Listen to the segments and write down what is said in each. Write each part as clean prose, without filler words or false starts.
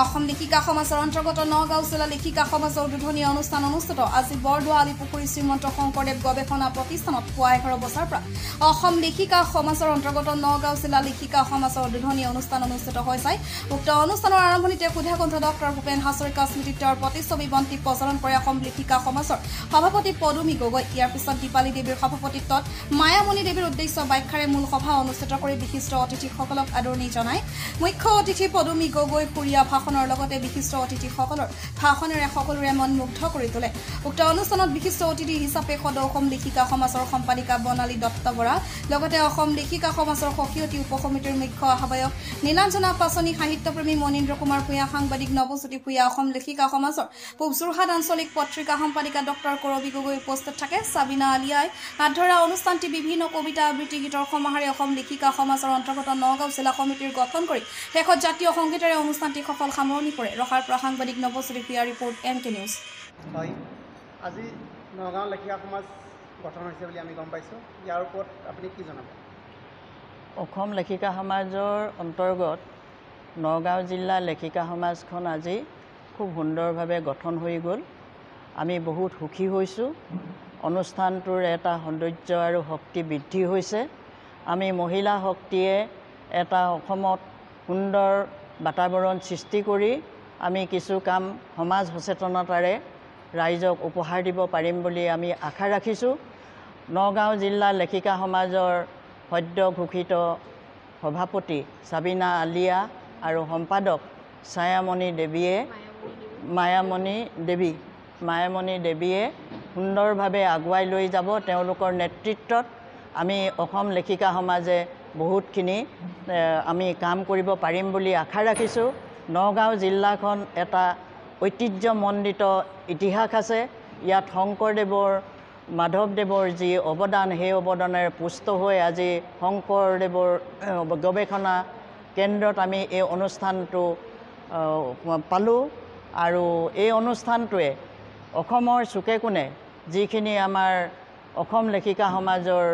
অসম লেখিকা সমাজৰ অন্তৰ্গত নগাঁও জিলা লেখিকা সমাজৰ উদ্বোধনী অনুষ্ঠান অনুষ্ঠিত আজি বৰদোৱা আলিপুখুৰী শ্ৰীমন্ত শংকৰদেৱ গৱেষণা প্ৰতিষ্ঠানত পুৱা 11 বজাৰ পৰা অসম লেখিকা সমাজৰ অন্তৰ্গত নগাঁও জিলা লেখিকা সমাজৰ উদ্বোধনী অনুষ্ঠান অনুষ্ঠিত হৈছে। উক্ত অনুষ্ঠানৰ আৰম্ভণিতে সুধাকণ্ঠ ডক্টৰ ভূপেন হাজৰিকা স্মৃতিত্বৰ প্ৰতিচ্ছবি বন্তি প্ৰজ্বলন কৰে অসম লেখিকা সমাজৰ সভাপতি পদুমী গগৈ। ইয়াৰ পিছত দীপালী দেৱীৰ সভাপতিত্বত মায়ামণি দেৱীৰ উদ্দেশ্য ব্যাখ্যাৰে মূল সভা অনুষ্ঠিত কৰি বিশিষ্ট অতিথিসকলক আদৰণি জনায়। মুখ্য অতিথি পদুমী গগৈ পুৰীয়া ভাষণৰ লগতে বিশিষ্ট অতিথিসকলৰ ভাষণেৰে সকলোৰে মন মুগ্ধ কৰি তোলে। উক্ত অনুষ্ঠানত বিশিষ্ট অতিথি হিচাপে সদৌ অসম লেখিকা সমাজৰ সম্পাদিকা বৰ্ণালী দত্ত বৰা, লগতে অসম লেখিকা সমাজৰ সখীয়তী উপ সমিতিৰ মুখ্য আহ্বায়ক নীলাঞ্জনা পাচনি, সাহিত্যপ্ৰেমী মনীন্দ্ৰ কুমাৰ ভূঞা, সাংবাদিক নৱজ্যোতি ভূঞা, অসম লেখিকা সমাজৰ পূব যোৰহাট আঞ্চলিক পত্ৰিকা সম্পাদিকা ডক্টৰ কৰবী গগৈ উপস্থিত থাকে। সাবিনা আলিয়াই হাত ধৰা অনুষ্ঠানটি বিভিন্ন কবিতা আবৃত্তি গীতৰ সমাহাৰে অসম লেখিকা সমাজৰ অন্তৰ্গত নগাঁও জিলা সমিতিৰ গঠন কৰি শেষত জাতীয় সংগীতেৰে অনুষ্ঠানটি সফল সামৰণি পৰে। ৰহাৰ পৰা সাংবাদিক Nabajyoti Bhuyan, report MK news. হয়, আজি নগাঁও লেখিকা সমাজ গঠন হৈছে বুলি আমি গম পাইছোঁ। ইয়াৰ ওপৰত আপুনি কি জনাব? অসম লেখিকা সমাজৰ অন্তৰ্গত নগাঁও জিলা লেখিকা সমাজখন আজি খুব সুন্দৰভাৱে গঠন হৈ গ'ল। আমি বহুত সুখী হৈছোঁ। অনুষ্ঠানটোৰ এটা সৌন্দৰ্য আৰু শক্তি বৃদ্ধি হৈছে। আমি মহিলা শক্তিয়ে এটা অসমত সুন্দৰ বাতাবৰণ সৃষ্টি কৰি আমি কিছু কাম সমাজ সচেতনতাৰে ৰাইজক উপহাৰ দিব পাৰিম বুলি আমি আশা ৰাখিছোঁ। নগাঁও জিলা লেখিকা সমাজৰ সদ্য ঘোষিত সভাপতি সাবিনা আলিয়া আৰু সম্পাদক মায়ামণি দেৱীয়ে সুন্দৰভাৱে আগুৱাই লৈ যাব। তেওঁলোকৰ নেতৃত্বত আমি অসম লেখিকা সমাজে বহুতখিনি আমি কাম কৰিব পাৰিম বুলি আশা ৰাখিছোঁ। নগাঁও জিলাখন এটা ঐতিহ্যমণ্ডিত ইতিহাস আছে। ইয়াত শংকৰদেৱৰ মাধৱদেৱৰ যি অৱদান, সেই অৱদানেৰে পুষ্ট হৈ আজি শংকৰদেৱৰ গৱেষণা কেন্দ্ৰত আমি এই অনুষ্ঠানটো পালোঁ। আৰু এই অনুষ্ঠানটোৱে অসমৰ চুকে কোণে যিখিনি আমাৰ অসম লেখিকা সমাজৰ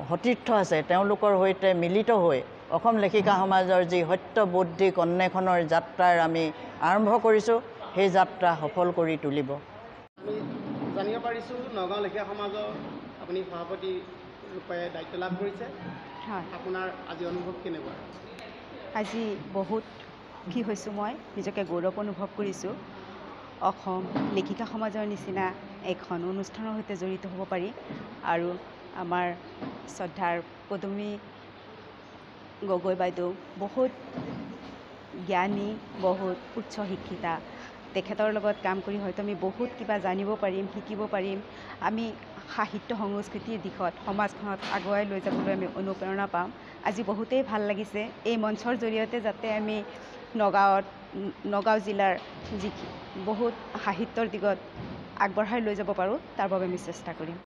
সতীৰ্থ আছে, তেওঁলোকৰ সৈতে মিলিত হৈ অসম লেখিকা সমাজৰ যি সত্যবৌদ্ধিক অন্বেষণৰ যাত্ৰাৰ আমি আৰম্ভ কৰিছোঁ, সেই যাত্ৰা সফল কৰি তুলিব। আমি জানিব পাৰিছোঁ নগাঁও লেখিকা সমাজৰ আপুনি সভাপতি ৰূপে দায়িত্ব লাভ কৰিছে। হয়, আপোনাৰ আজি অনুভৱ কেনেকুৱা? আজি বহুত সুখী হৈছোঁ। মই নিজকে গৌৰৱ অনুভৱ কৰিছোঁ। অসম লেখিকা সমাজৰ নিচিনা এখন অনুষ্ঠানৰ সৈতে জড়িত হ'ব পাৰি। আৰু আমাৰ শ্ৰদ্ধাৰ পদুমী গগৈ বাইদেউ বহুত জ্ঞানী, বহুত উচ্চ শিক্ষিতা। তেখেতৰ লগত কাম কৰি হয়তো আমি বহুত কিবা জানিব পাৰিম, শিকিব পাৰিম। আমি সাহিত্য সংস্কৃতিৰ দিশত সমাজখনত আগুৱাই লৈ যাবলৈ আমি অনুপ্ৰেৰণা পাম। আজি বহুতেই ভাল লাগিছে। এই মঞ্চৰ জৰিয়তে যাতে আমি নগাঁও জিলাৰ যি বহুত সাহিত্যৰ দিশত আগবঢ়াই লৈ যাব পাৰোঁ, তাৰ বাবে আমি চেষ্টা কৰিম।